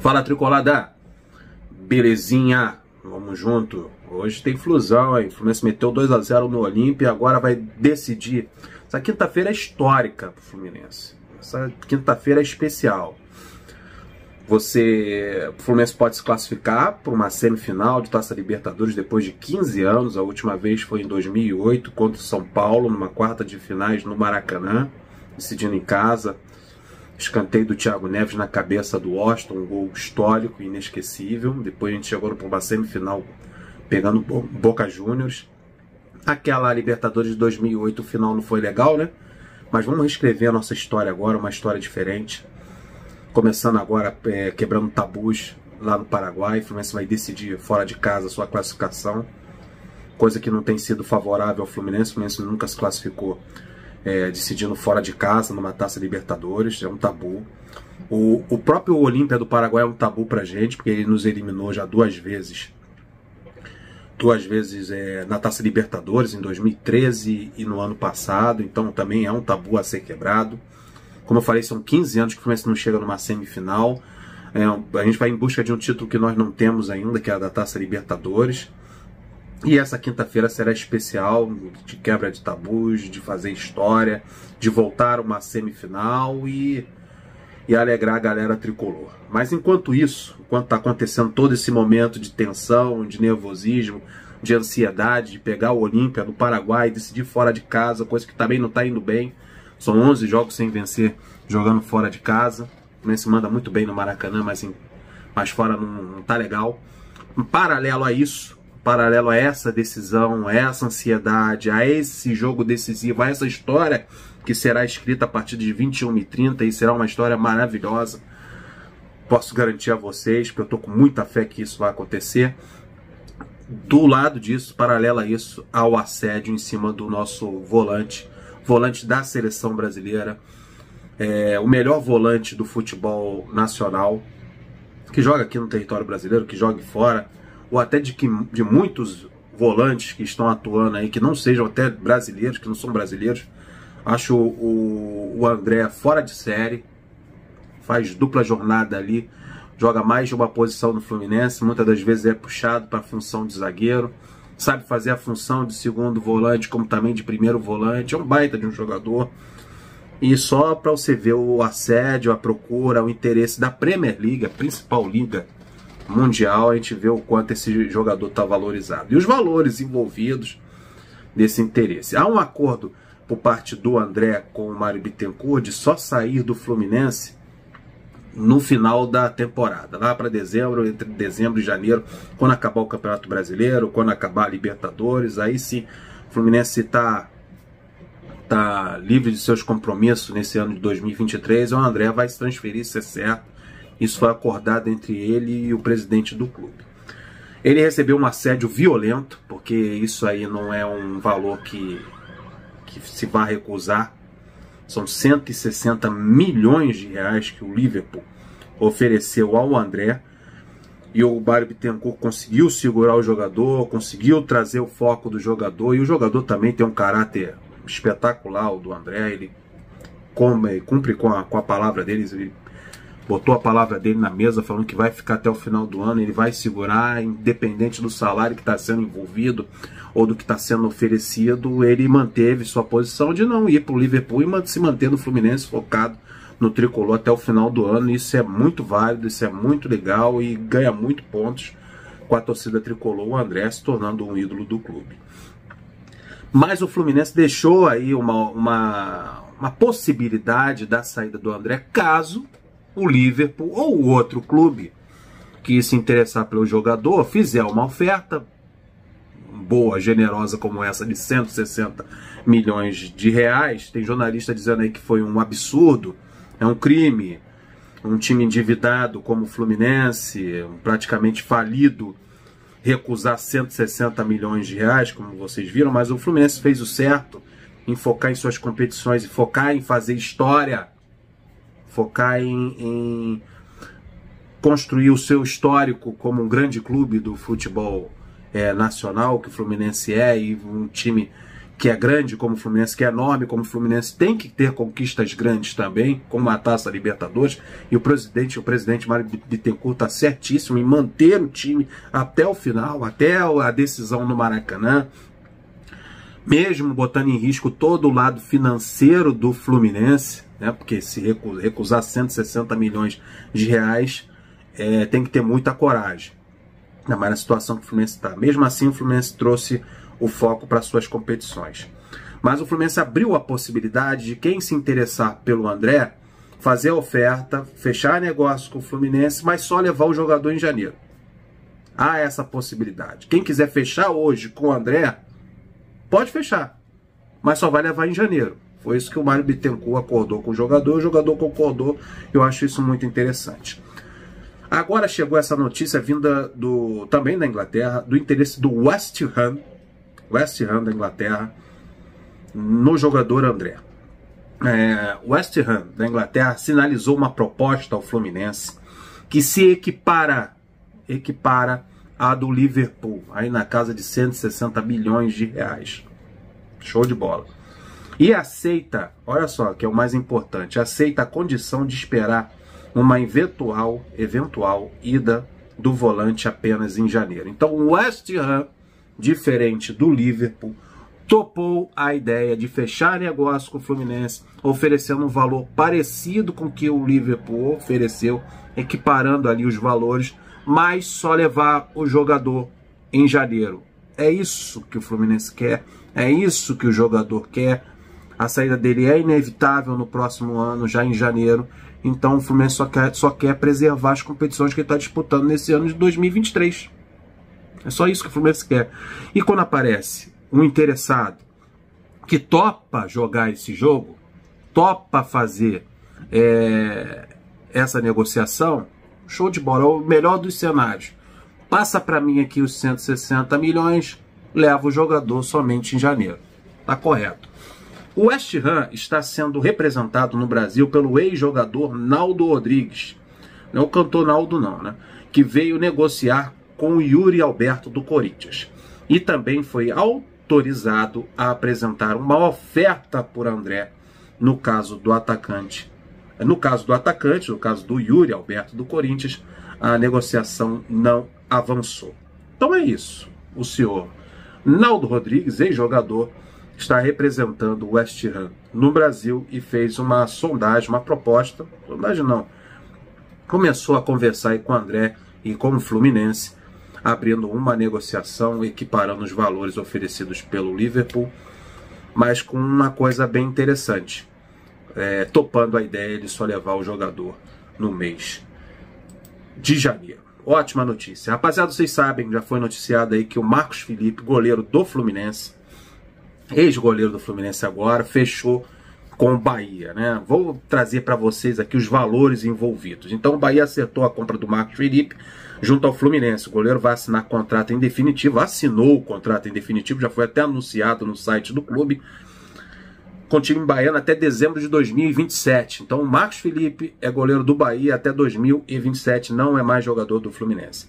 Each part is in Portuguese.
Fala, tricolada! Belezinha? Vamos junto. Hoje tem Flusão, hein? O Fluminense meteu 2 a 0 no Olímpia, agora vai decidir. Essa quinta-feira é histórica pro Fluminense. Essa quinta-feira é especial. O Fluminense pode se classificar para uma semifinal de Taça Libertadores depois de 15 anos. A última vez foi em 2008 contra o São Paulo, numa quarta de finais no Maracanã, decidindo em casa. Escanteio do Thiago Neves na cabeça do Washington, um gol histórico e inesquecível. Depois a gente chegou para uma semifinal pegando Boca Juniors. Aquela Libertadores de 2008, o final não foi legal, né? Mas vamos reescrever a nossa história agora, uma história diferente. Começando agora quebrando tabus lá no Paraguai. O Fluminense vai decidir fora de casa a sua classificação. Coisa que não tem sido favorável ao Fluminense. O Fluminense nunca se classificou decidindo fora de casa numa Taça Libertadores. É um tabu. O próprio Olímpia do Paraguai é um tabu pra gente, porque ele nos eliminou já duas vezes na Taça Libertadores, em 2013 e no ano passado. Então também é um tabu a ser quebrado. Como eu falei, são 15 anos que o Fluminense não chega numa semifinal. A gente vai em busca de um título que nós não temos ainda, que é a da Taça Libertadores. E essa quinta-feira será especial, de quebra de tabus, de fazer história, de voltar a uma semifinal e alegrar a galera tricolor. Mas enquanto isso, enquanto está acontecendo todo esse momento de tensão, de nervosismo, de ansiedade, de pegar o Olímpia do Paraguai e decidir fora de casa, coisa que também não está indo bem. São 11 jogos sem vencer, jogando fora de casa. O Fluminense manda muito bem no Maracanã, mas fora não tá legal. Em paralelo a isso, paralelo a essa decisão, a essa ansiedade, a esse jogo decisivo, a essa história que será escrita a partir de 21h30 e será uma história maravilhosa. Posso garantir a vocês, porque eu estou com muita fé que isso vai acontecer. Do lado disso, paralelo a isso, ao assédio em cima do nosso volante da seleção brasileira, o melhor volante do futebol nacional, que joga aqui no território brasileiro, que jogue fora, ou até de muitos volantes que estão atuando aí, que não sejam até brasileiros, que não são brasileiros. Acho o André fora de série, faz dupla jornada ali, joga mais de uma posição no Fluminense, muitas das vezes é puxado para a função de zagueiro, sabe fazer a função de segundo volante, como também de primeiro volante, é um baita de um jogador. E só para você ver o assédio, a procura, o interesse da Premier League, a principal liga mundial, a gente vê o quanto esse jogador está valorizado. E os valores envolvidos nesse interesse. Há um acordo por parte do André com o Mário Bittencourt de só sair do Fluminense no final da temporada, lá para dezembro, entre dezembro e janeiro, quando acabar o Campeonato Brasileiro, quando acabar a Libertadores, aí sim o Fluminense está livre de seus compromissos nesse ano de 2023, o André vai se transferir, isso é certo. Isso foi acordado entre ele e o presidente do clube. Ele recebeu um assédio violento, porque isso aí não é um valor que se vai recusar. São 160 milhões de reais que o Liverpool ofereceu ao André. E o Mário Bittencourt conseguiu segurar o jogador, conseguiu trazer o foco do jogador. E o jogador também tem um caráter espetacular, o do André. Ele cumpre com a palavra deles. Ele botou a palavra dele na mesa, falando que vai ficar até o final do ano, ele vai segurar, independente do salário que está sendo envolvido ou do que está sendo oferecido. Ele manteve sua posição de não ir para o Liverpool e se manter no Fluminense focado no tricolor até o final do ano. Isso é muito válido, isso é muito legal e ganha muito pontos com a torcida tricolor, o André se tornando um ídolo do clube. Mas o Fluminense deixou aí uma possibilidade da saída do André caso o Liverpool ou o outro clube que se interessar pelo jogador fizer uma oferta boa, generosa como essa de 160 milhões de reais. Tem jornalista dizendo aí que foi um absurdo, é um crime, um time endividado como o Fluminense, praticamente falido, recusar 160 milhões de reais, como vocês viram. Mas o Fluminense fez o certo em focar em suas competições e focar em fazer história, focar em construir o seu histórico como um grande clube do futebol nacional, que o Fluminense é, e um time que é grande como o Fluminense, que é enorme como o Fluminense, tem que ter conquistas grandes também, como a Taça Libertadores, e o presidente Mário Bittencourt está certíssimo em manter o time até o final, até a decisão no Maracanã, mesmo botando em risco todo o lado financeiro do Fluminense, né, porque se recusar 160 milhões de reais, tem que ter muita coragem, ainda mais na situação que o Fluminense está. Mesmo assim, o Fluminense trouxe o foco para suas competições. Mas o Fluminense abriu a possibilidade de quem se interessar pelo André fazer a oferta, fechar negócio com o Fluminense, mas só levar o jogador em janeiro. Há essa possibilidade. Quem quiser fechar hoje com o André, pode fechar, mas só vai levar em janeiro. Foi isso que o Mário Bittencourt acordou com o jogador concordou. Eu acho isso muito interessante. Agora chegou essa notícia vinda também da Inglaterra, do interesse do West Ham da Inglaterra, no jogador André. O West Ham da Inglaterra sinalizou uma proposta ao Fluminense que se equipara à do Liverpool, aí na casa de 160 milhões de reais. Show de bola. E aceita, olha só, que é o mais importante, aceita a condição de esperar uma eventual ida do volante apenas em janeiro. Então o West Ham, diferente do Liverpool, topou a ideia de fechar negócio com o Fluminense, oferecendo um valor parecido com o que o Liverpool ofereceu, equiparando ali os valores, mas só levar o jogador em janeiro. É isso que o Fluminense quer, é isso que o jogador quer. A saída dele é inevitável no próximo ano, já em janeiro. Então o Fluminense só quer preservar as competições que ele está disputando nesse ano de 2023. É só isso que o Fluminense quer. E quando aparece um interessado que topa jogar esse jogo, topa fazer essa negociação, show de bola, é o melhor dos cenários. Passa para mim aqui os 160 milhões, leva o jogador somente em janeiro. Tá correto. O West Ham está sendo representado no Brasil pelo ex-jogador Naldo Rodrigues. Não é o cantor Naldo não, né? Que veio negociar com o Yuri Alberto do Corinthians. E também foi autorizado a apresentar uma oferta por André no caso do atacante. No caso do Yuri Alberto do Corinthians, a negociação não avançou. Então é isso. O senhor Naldo Rodrigues, ex-jogador, está representando o West Ham no Brasil e fez uma sondagem, uma proposta, sondagem não, começou a conversar aí com o André e com o Fluminense, abrindo uma negociação, equiparando os valores oferecidos pelo Liverpool, mas com uma coisa bem interessante, topando a ideia de só levar o jogador no mês de janeiro. Ótima notícia. Rapaziada, vocês sabem, já foi noticiado aí que o Marcos Felipe, goleiro do Fluminense, ex-goleiro do Fluminense agora, fechou com o Bahia, né? Vou trazer para vocês aqui os valores envolvidos. Então o Bahia acertou a compra do Marcos Felipe junto ao Fluminense. O goleiro vai assinar contrato em definitivo, assinou o contrato em definitivo, já foi até anunciado no site do clube, com o time baiano até dezembro de 2027. Então o Marcos Felipe é goleiro do Bahia até 2027, não é mais jogador do Fluminense.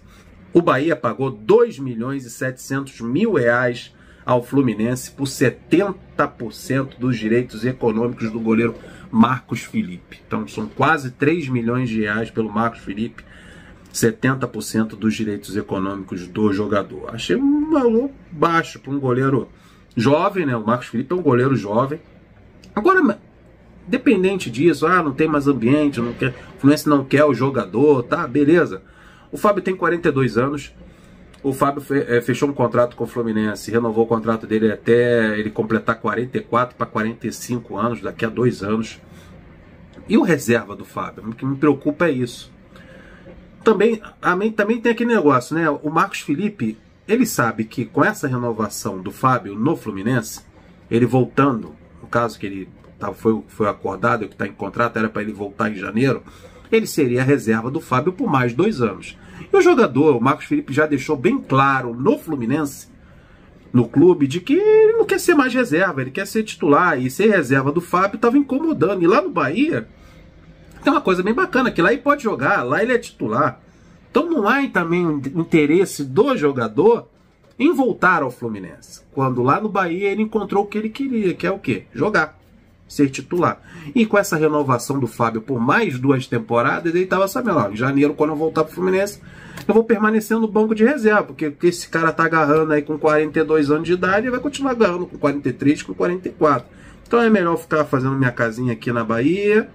O Bahia pagou 2.700.000 reais ao Fluminense por 70% dos direitos econômicos do goleiro Marcos Felipe. Então são quase 3 milhões de reais pelo Marcos Felipe, 70% dos direitos econômicos do jogador. Achei um valor baixo para um goleiro jovem, né? O Marcos Felipe é um goleiro jovem. Agora, dependente disso, não tem mais ambiente, não quer, o Fluminense não quer o jogador, tá, beleza. O Fábio tem 42 anos, o Fábio fechou um contrato com o Fluminense, renovou o contrato dele até ele completar 44 para 45 anos, daqui a 2 anos. E o reserva do Fábio? O que me preocupa é isso. Também tem aquele negócio, né? O Marcos Felipe, ele sabe que com essa renovação do Fábio no Fluminense, ele voltando, no caso que ele foi acordado, que está em contrato, era para ele voltar em janeiro, ele seria a reserva do Fábio por mais 2 anos. E o jogador, o Marcos Felipe, já deixou bem claro no Fluminense, no clube, de que ele não quer ser mais reserva, ele quer ser titular, e ser reserva do Fábio estava incomodando. E lá no Bahia tem uma coisa bem bacana, que lá ele pode jogar, lá ele é titular. Então não há também interesse do jogador em voltar ao Fluminense. Quando lá no Bahia ele encontrou o que ele queria, que é o quê? Jogar, ser titular. E com essa renovação do Fábio por mais 2 temporadas, ele estava sabendo, ó, em janeiro, quando eu voltar para o Fluminense, eu vou permanecer no banco de reserva, porque esse cara tá agarrando aí com 42 anos de idade, ele vai continuar agarrando com 43, com 44. Então é melhor ficar fazendo minha casinha aqui na Bahia,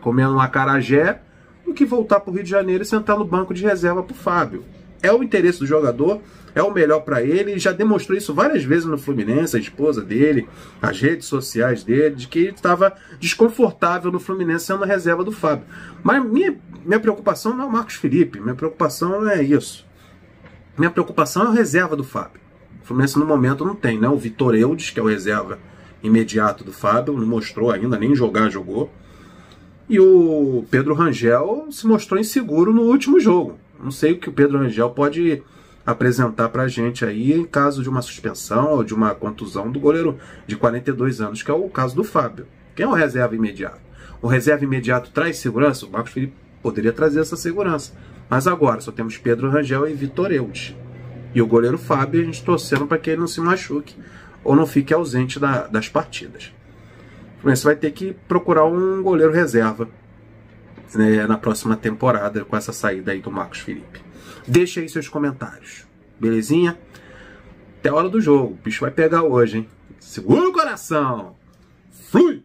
comendo um acarajé, do que voltar para o Rio de Janeiro e sentar no banco de reserva para o Fábio. É o interesse do jogador, é o melhor para ele, já demonstrou isso várias vezes no Fluminense, a esposa dele, as redes sociais dele, de que ele estava desconfortável no Fluminense sendo a reserva do Fábio. Mas minha preocupação não é o Marcos Felipe, minha preocupação é isso. Minha preocupação é a reserva do Fábio. O Fluminense no momento não tem, né? O Vitor Eudes, que é o reserva imediato do Fábio, não mostrou ainda, nem jogar jogou. E o Pedro Rangel se mostrou inseguro no último jogo. Não sei o que o Pedro Rangel pode apresentar pra gente aí em caso de uma suspensão ou de uma contusão do goleiro de 42 anos, que é o caso do Fábio. Quem é o reserva imediato? O reserva imediato traz segurança? O Marcos Felipe poderia trazer essa segurança. Mas agora só temos Pedro Rangel e Vitor Eudes. E o goleiro Fábio, a gente torcendo para que ele não se machuque ou não fique ausente das partidas. Você vai ter que procurar um goleiro reserva, né, na próxima temporada, com essa saída aí do Marcos Felipe. Deixa aí seus comentários, belezinha? Até a hora do jogo, o bicho vai pegar hoje, hein? Segura o coração! Flui!